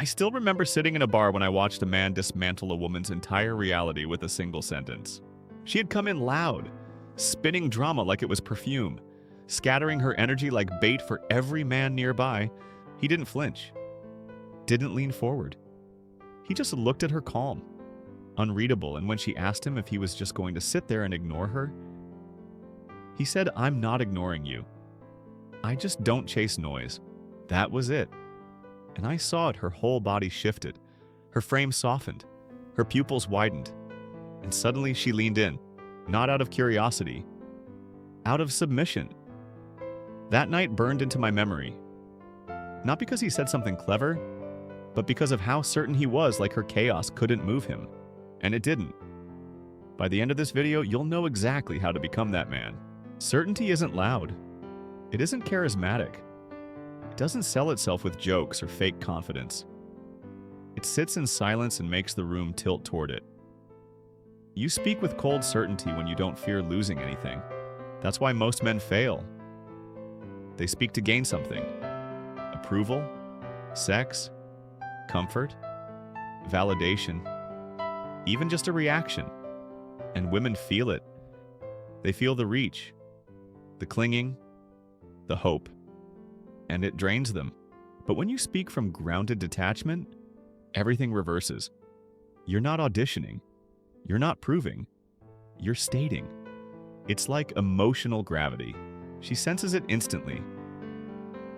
I still remember sitting in a bar when I watched a man dismantle a woman's entire reality with a single sentence. She had come in loud, spinning drama like it was perfume, scattering her energy like bait for every man nearby. He didn't flinch, didn't lean forward. He just looked at her calm, unreadable, and when she asked him if he was just going to sit there and ignore her, he said, "I'm not ignoring you. I just don't chase noise." That was it. And I saw it. Her whole body shifted. Her frame softened. Her pupils widened. And suddenly she leaned in, not out of curiosity, out of submission. That night burned into my memory. Not because he said something clever, but because of how certain he was, like her chaos couldn't move him. And it didn't. By the end of this video, you'll know exactly how to become that man. Certainty isn't loud. It isn't charismatic. It doesn't sell itself with jokes or fake confidence. It sits in silence and makes the room tilt toward it. You speak with cold certainty when you don't fear losing anything. That's why most men fail. They speak to gain something. Approval, sex, comfort, validation, even just a reaction. And women feel it. They feel the reach, the clinging, the hope. And it drains them. But when you speak from grounded detachment, everything reverses. You're not auditioning. You're not proving. You're stating. It's like emotional gravity. She senses it instantly.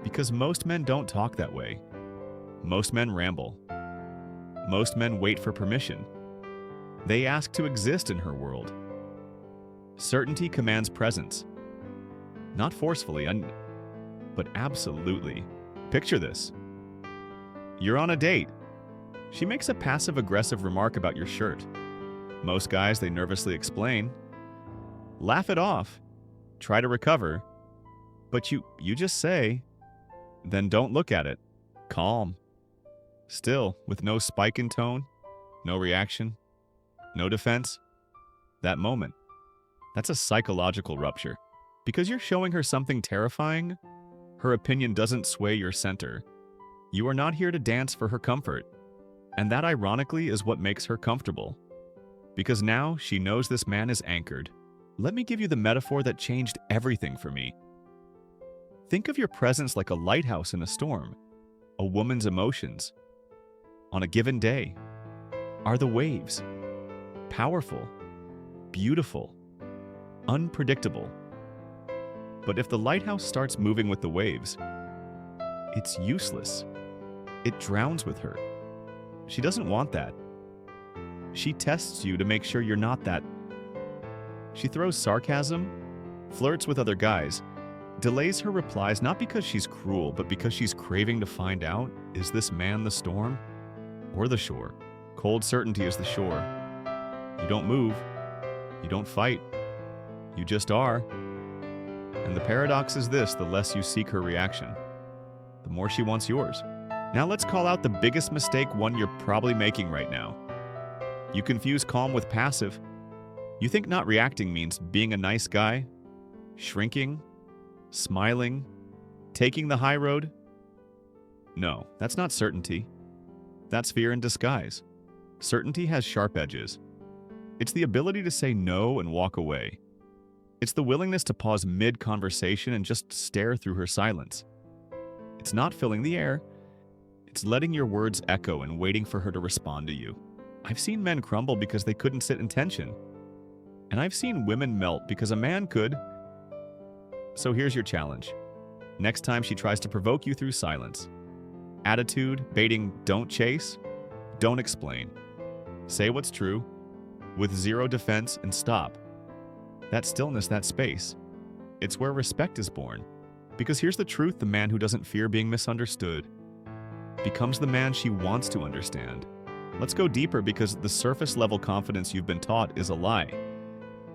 Because most men don't talk that way. Most men ramble. Most men wait for permission. They ask to exist in her world. Certainty commands presence. Not forcefully, but absolutely. Picture this. You're on a date. She makes a passive-aggressive remark about your shirt. Most guys, they nervously explain, laugh it off, try to recover, but you just say, then don't look at it. Calm. Still, with no spike in tone, no reaction, no defense. That moment, that's a psychological rupture. Because you're showing her something terrifying, her opinion doesn't sway your center. You are not here to dance for her comfort. And that, ironically, is what makes her comfortable. Because now she knows this man is anchored. Let me give you the metaphor that changed everything for me. Think of your presence like a lighthouse in a storm. A woman's emotions. On a given day, are the waves. Powerful, beautiful, unpredictable. But if the lighthouse starts moving with the waves, it's useless. It drowns with her. She doesn't want that. She tests you to make sure you're not that. She throws sarcasm, flirts with other guys, delays her replies not because she's cruel, but because she's craving to find out, is this man the storm or the shore? Cold certainty is the shore. You don't move. You don't fight. You just are. And the paradox is this: the less you seek her reaction, the more she wants yours. Now let's call out the biggest mistake, one you're probably making right now. You confuse calm with passive. You think not reacting means being a nice guy, shrinking, smiling, taking the high road. No, that's not certainty. That's fear in disguise. Certainty has sharp edges. It's the ability to say no and walk away. It's the willingness to pause mid-conversation and just stare through her silence. It's not filling the air. It's letting your words echo and waiting for her to respond to you. I've seen men crumble because they couldn't sit in tension. And I've seen women melt because a man could. So here's your challenge. Next time she tries to provoke you through silence. Attitude, baiting, don't chase, don't explain. Say what's true, with zero defense, and stop. That stillness, that space, it's where respect is born. Because here's the truth: the man who doesn't fear being misunderstood becomes the man she wants to understand. Let's go deeper, because the surface-level confidence you've been taught is a lie.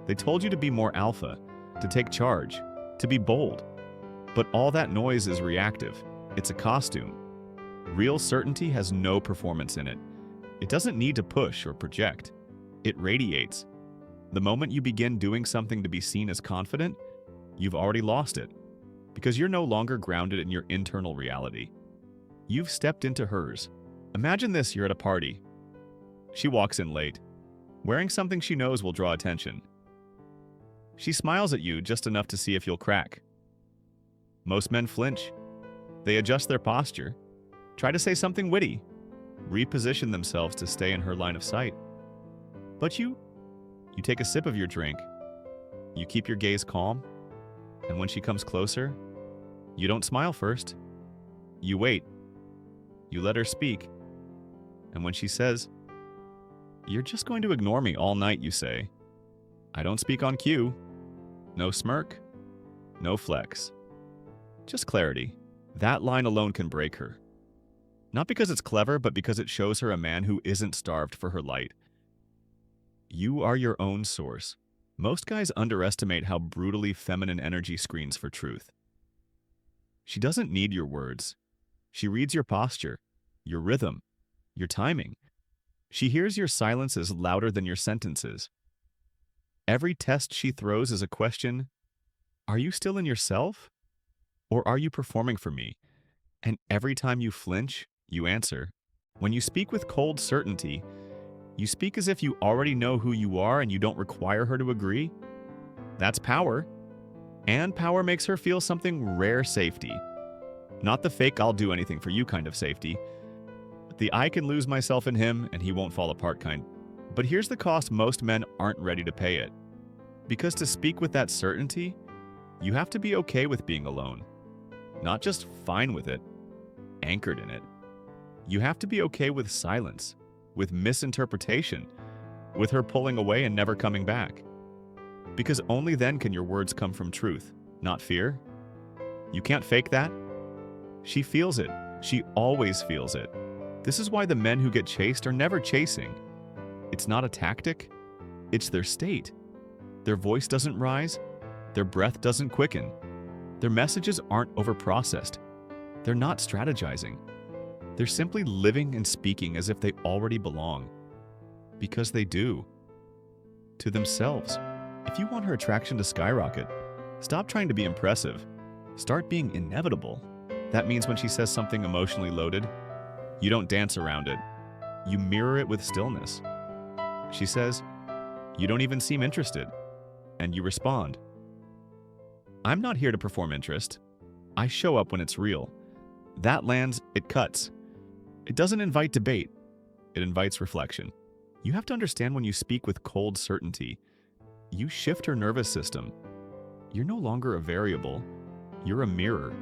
They told you to be more alpha, to take charge, to be bold. But all that noise is reactive. It's a costume. Real certainty has no performance in it. It doesn't need to push or project. It radiates. The moment you begin doing something to be seen as confident, you've already lost it. Because you're no longer grounded in your internal reality. You've stepped into hers. Imagine this: you're at a party. She walks in late, wearing something she knows will draw attention. She smiles at you just enough to see if you'll crack. Most men flinch. They adjust their posture, try to say something witty, reposition themselves to stay in her line of sight. But you take a sip of your drink. You keep your gaze calm, and when she comes closer, you don't smile first. You wait. You let her speak. And when she says, "You're just going to ignore me all night," you say, "I don't speak on cue." No smirk, no flex. Just clarity. That line alone can break her. Not because it's clever, but because it shows her a man who isn't starved for her light. You are your own source. Most guys underestimate how brutally feminine energy screens for truth. She doesn't need your words. She reads your posture, your rhythm, your timing. She hears your silences louder than your sentences. Every test she throws is a question: are you still in yourself? Or are you performing for me? And every time you flinch, you answer. When you speak with cold certainty, you speak as if you already know who you are and you don't require her to agree. That's power. And power makes her feel something rare: safety. Not the fake "I'll do anything for you" kind of safety, but the "I can lose myself in him and he won't fall apart" kind. But here's the cost: most men aren't ready to pay it. Because to speak with that certainty, you have to be okay with being alone. Not just fine with it, anchored in it. You have to be okay with silence, with misinterpretation, with her pulling away and never coming back. Because only then can your words come from truth, not fear. You can't fake that. She feels it. She always feels it. This is why the men who get chased are never chasing. It's not a tactic. It's their state. Their voice doesn't rise. Their breath doesn't quicken. Their messages aren't overprocessed. They're not strategizing. They're simply living and speaking as if they already belong. Because they do. To themselves. If you want her attraction to skyrocket, stop trying to be impressive. Start being inevitable. That means when she says something emotionally loaded, you don't dance around it. You mirror it with stillness. She says, "You don't even seem interested." And you respond, "I'm not here to perform interest. I show up when it's real." That lands, it cuts. It doesn't invite debate. It invites reflection. You have to understand, when you speak with cold certainty, you shift her nervous system. You're no longer a variable. You're a mirror.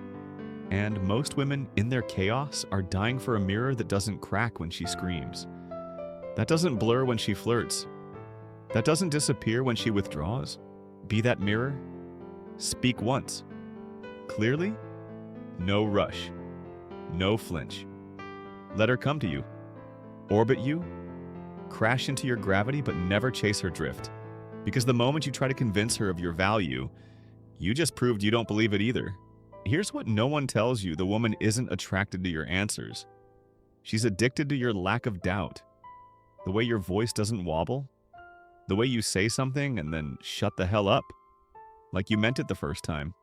And most women, in their chaos, are dying for a mirror that doesn't crack when she screams. That doesn't blur when she flirts. That doesn't disappear when she withdraws. Be that mirror. Speak once. Clearly. No rush. No flinch. Let her come to you. Orbit you. Crash into your gravity, but never chase her drift. Because the moment you try to convince her of your value, you just proved you don't believe it either. Here's what no one tells you: the woman isn't attracted to your answers. She's addicted to your lack of doubt. The way your voice doesn't wobble. The way you say something and then shut the hell up. Like you meant it the first time.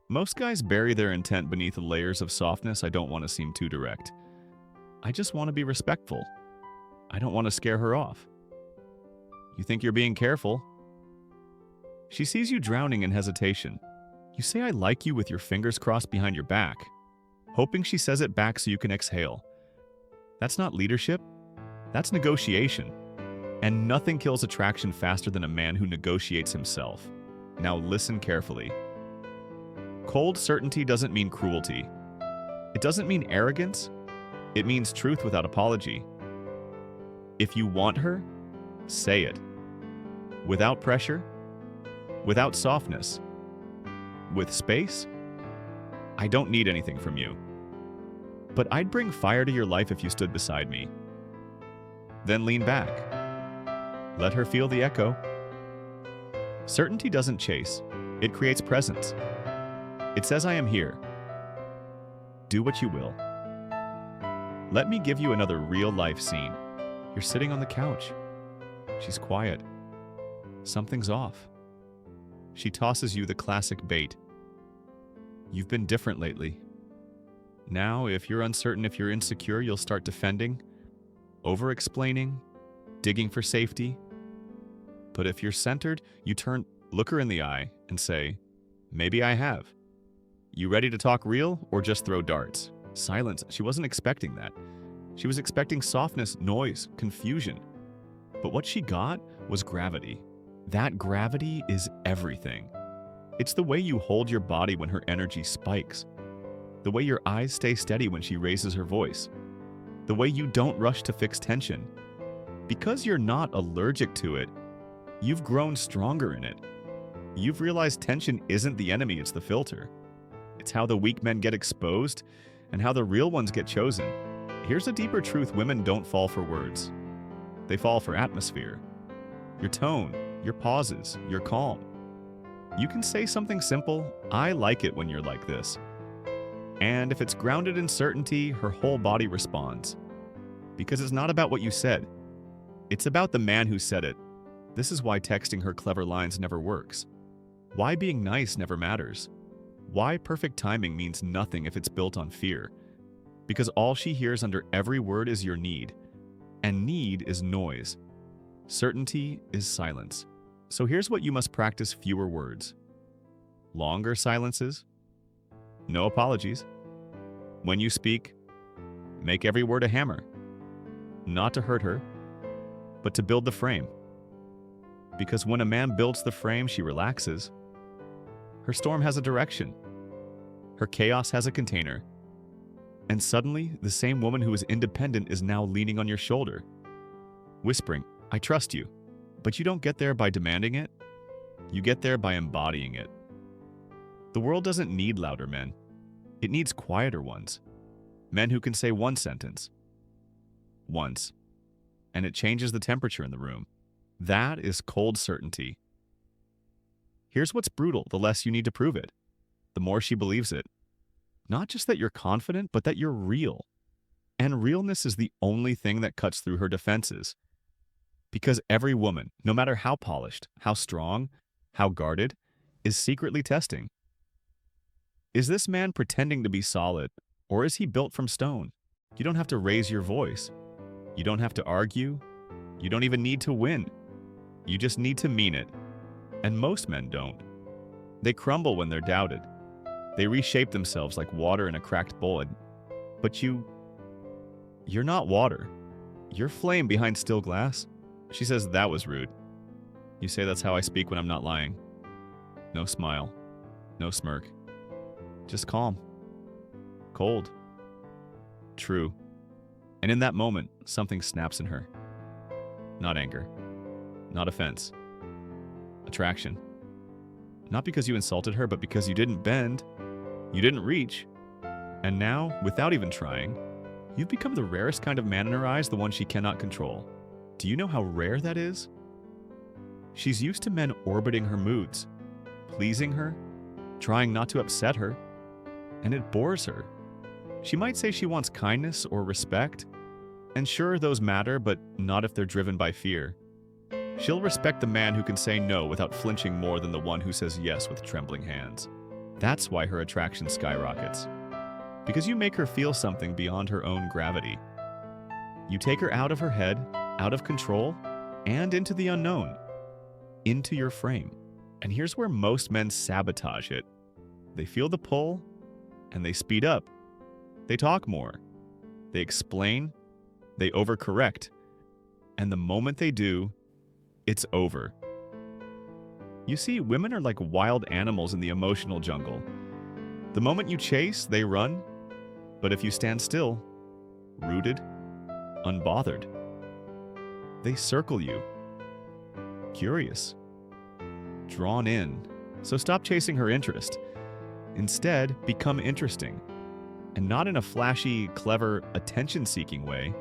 Most guys bury their intent beneath layers of softness. "I don't want to seem too direct. I just want to be respectful. I don't want to scare her off." You think you're being careful. She sees you drowning in hesitation. You say "I like you" with your fingers crossed behind your back, hoping she says it back so you can exhale. That's not leadership. That's negotiation. And nothing kills attraction faster than a man who negotiates himself. Now listen carefully. Cold certainty doesn't mean cruelty. It doesn't mean arrogance. It means truth without apology. If you want her, say it. Without pressure. Without softness. With space. "I don't need anything from you. But I'd bring fire to your life if you stood beside me." Then lean back. Let her feel the echo. Certainty doesn't chase. It creates presence. It says, "I am here. Do what you will." Let me give you another real-life scene. You're sitting on the couch. She's quiet. Something's off. She tosses you the classic bait. "You've been different lately." Now, if you're uncertain, if you're insecure, you'll start defending, over-explaining, digging for safety. But if you're centered, you look her in the eye and say, maybe I have. You ready to talk real or just throw darts? Silence. She wasn't expecting that. She was expecting softness, noise, confusion. But what she got was gravity. That gravity is everything. It's the way you hold your body when her energy spikes. The way your eyes stay steady when she raises her voice. The way you don't rush to fix tension. Because you're not allergic to it, you've grown stronger in it. You've realized tension isn't the enemy, it's the filter. It's how the weak men get exposed and how the real ones get chosen. Here's a deeper truth: women don't fall for words. They fall for atmosphere. Your tone, your pauses, your calm. You can say something simple, I like it when you're like this. And if it's grounded in certainty, her whole body responds. Because it's not about what you said. It's about the man who said it. This is why texting her clever lines never works. Why being nice never matters. Why perfect timing means nothing if it's built on fear. Because all she hears under every word is your need. And need is noise. Certainty is silence. So here's what you must practice: fewer words. Longer silences. No apologies. When you speak, make every word a hammer. Not to hurt her, but to build the frame. Because when a man builds the frame, she relaxes. Her storm has a direction. Her chaos has a container. And suddenly, the same woman who is independent is now leaning on your shoulder, whispering, I trust you. But you don't get there by demanding it. You get there by embodying it. The world doesn't need louder men. It needs quieter ones. Men who can say one sentence. Once. And it changes the temperature in the room. That is cold certainty. Here's what's brutal: the less you need to prove it, the more she believes it. Not just that you're confident, but that you're real. And realness is the only thing that cuts through her defenses. Because every woman, no matter how polished, how strong, how guarded, is secretly testing. Is this man pretending to be solid, or is he built from stone? You don't have to raise your voice. You don't have to argue. You don't even need to win. You just need to mean it. And most men don't. They crumble when they're doubted. They reshape themselves like water in a cracked bowl. But you're not water. You're flame behind still glass. She says, that was rude. You say that's how I speak when I'm not lying. No smile. No smirk. Just calm. Cold. True. And in that moment, something snaps in her. Not anger. Not offense. Attraction. Not because you insulted her, but because you didn't bend. You didn't reach. And now, without even trying, you've become the rarest kind of man in her eyes, the one she cannot control. Do you know how rare that is? She's used to men orbiting her moods, pleasing her, trying not to upset her, and it bores her. She might say she wants kindness or respect, and sure, those matter, but not if they're driven by fear. She'll respect the man who can say no without flinching more than the one who says yes with trembling hands. That's why her attraction skyrockets. Because you make her feel something beyond her own gravity. You take her out of her head, out of control, and into the unknown. Into your frame. And here's where most men sabotage it. They feel the pull, and they speed up. They talk more. They explain. They overcorrect. And the moment they do, it's over. You see, women are like wild animals in the emotional jungle. The moment you chase, they run. But if you stand still, rooted, unbothered, they circle you. Curious. Drawn in. So stop chasing her interest. Instead, become interesting. And not in a flashy, clever, attention-seeking way.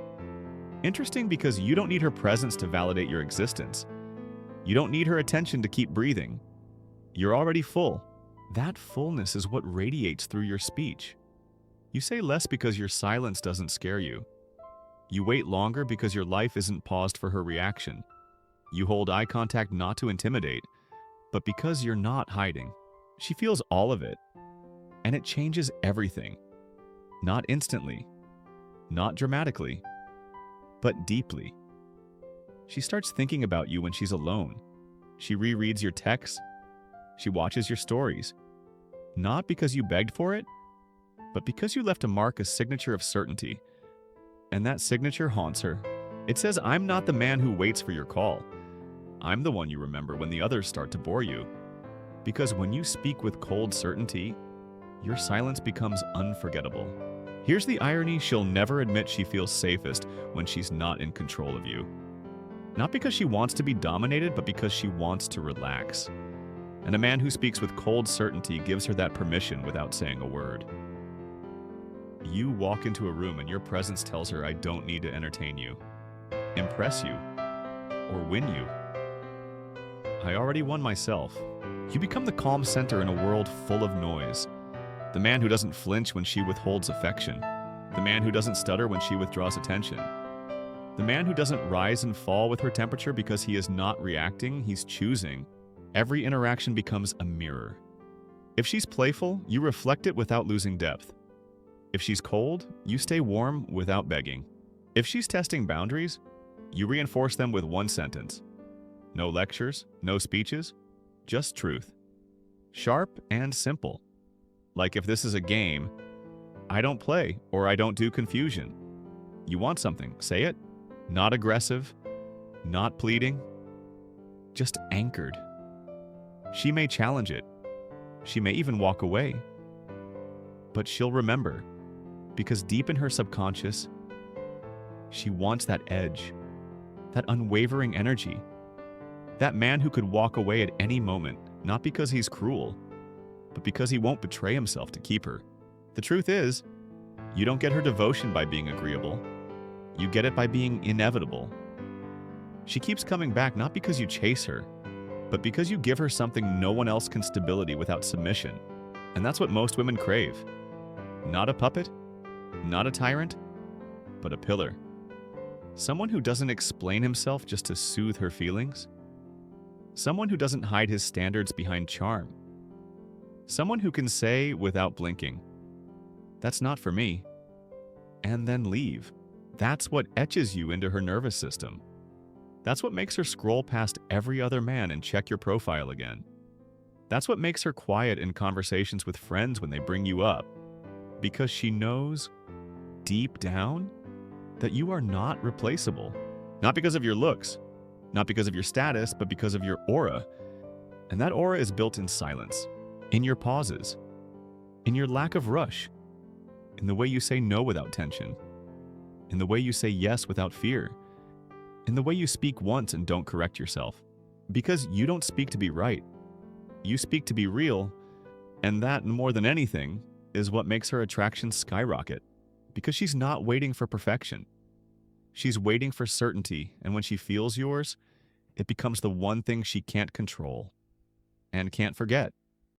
Interesting because you don't need her presence to validate your existence. You don't need her attention to keep breathing. You're already full. That fullness is what radiates through your speech. You say less because your silence doesn't scare you. You wait longer because your life isn't paused for her reaction. You hold eye contact not to intimidate, but because you're not hiding. She feels all of it. And it changes everything. Not instantly, not dramatically, but deeply. She starts thinking about you when she's alone. She rereads your texts. She watches your stories. Not because you begged for it, but because you left a mark, a signature of certainty. And that signature haunts her. It says, "I'm not the man who waits for your call. I'm the one you remember when the others start to bore you." Because when you speak with cold certainty, your silence becomes unforgettable. Here's the irony: she'll never admit she feels safest when she's not in control of you. Not because she wants to be dominated, but because she wants to relax. And a man who speaks with cold certainty gives her that permission without saying a word. You walk into a room and your presence tells her, "I don't need to entertain you, impress you, or win you. I already won myself." You become the calm center in a world full of noise. The man who doesn't flinch when she withholds affection. The man who doesn't stutter when she withdraws attention. The man who doesn't rise and fall with her temperature because he is not reacting, he's choosing. Every interaction becomes a mirror. If she's playful, you reflect it without losing depth. If she's cold, you stay warm without begging. If she's testing boundaries, you reinforce them with one sentence. No lectures, no speeches, just truth. Sharp and simple. Like if this is a game, "I don't play," or "I don't do confusion." You want something, say it. Not aggressive, not pleading, just anchored. She may challenge it. She may even walk away. But she'll remember, because deep in her subconscious, she wants that edge, that unwavering energy. That man who could walk away at any moment, not because he's cruel, but because he won't betray himself to keep her. The truth is, you don't get her devotion by being agreeable. You get it by being inevitable. She keeps coming back not because you chase her, but because you give her something no one else can: stability without submission. And that's what most women crave. Not a puppet, not a tyrant, but a pillar. Someone who doesn't explain himself just to soothe her feelings. Someone who doesn't hide his standards behind charm. Someone who can say without blinking, "That's not for me," and then leave. That's what etches you into her nervous system. That's what makes her scroll past every other man and check your profile again. That's what makes her quiet in conversations with friends when they bring you up. Because she knows, deep down, that you are not replaceable. Not because of your looks, not because of your status, but because of your aura. And that aura is built in silence, in your pauses, in your lack of rush, in the way you say no without tension, in the way you say yes without fear, in the way you speak once and don't correct yourself. Because you don't speak to be right. You speak to be real, and that, more than anything, is what makes her attraction skyrocket. Because she's not waiting for perfection. She's waiting for certainty, and when she feels yours, it becomes the one thing she can't control and can't forget.